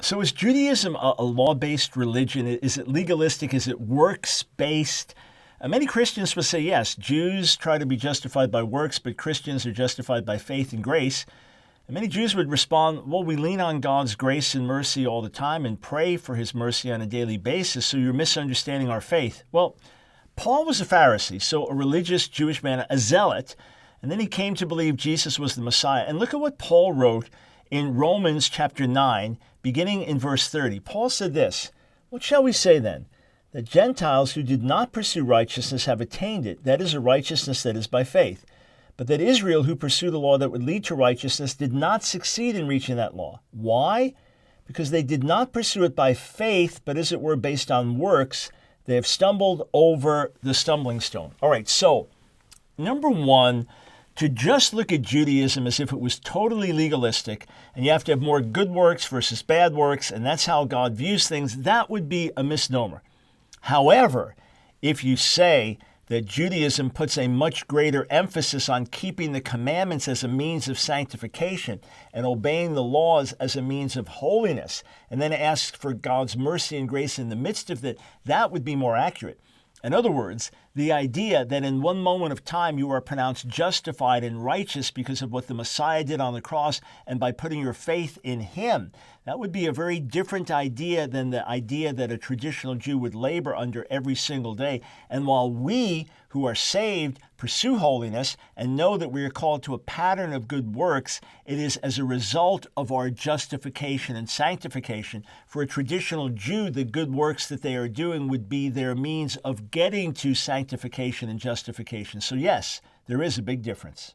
So is Judaism a law-based religion? Is it legalistic? Is it works-based? Many Christians will say yes. Jews try to be justified by works, but Christians are justified by faith and grace. And many Jews would respond, well, we lean on God's grace and mercy all the time and pray for his mercy on a daily basis, so you're misunderstanding our faith. Well, Paul was a Pharisee, so a religious Jewish man, a zealot, and then he came to believe Jesus was the Messiah. And look at what Paul wrote in Romans chapter 9, beginning in verse 30. Paul said this, "What shall we say then? That Gentiles who did not pursue righteousness have attained it, that is a righteousness that is by faith. But that Israel, who pursued a law that would lead to righteousness, did not succeed in reaching that law. Why? Because they did not pursue it by faith, but as it were based on works. They have stumbled over the stumbling stone." All right, so number one, to just look at Judaism as if it was totally legalistic and you have to have more good works versus bad works, and that's how God views things, that would be a misnomer. However, if you say that Judaism puts a much greater emphasis on keeping the commandments as a means of sanctification and obeying the laws as a means of holiness, and then asks for God's mercy and grace in the midst of it, that would be more accurate. In other words, the idea that in one moment of time you are pronounced justified and righteous because of what the Messiah did on the cross and by putting your faith in him, that would be a very different idea than the idea that a traditional Jew would labor under every single day. And while we who are saved pursue holiness and know that we are called to a pattern of good works, it is as a result of our justification and sanctification. For a traditional Jew, the good works that they are doing would be their means of getting to sanctification and justification. So yes, there is a big difference.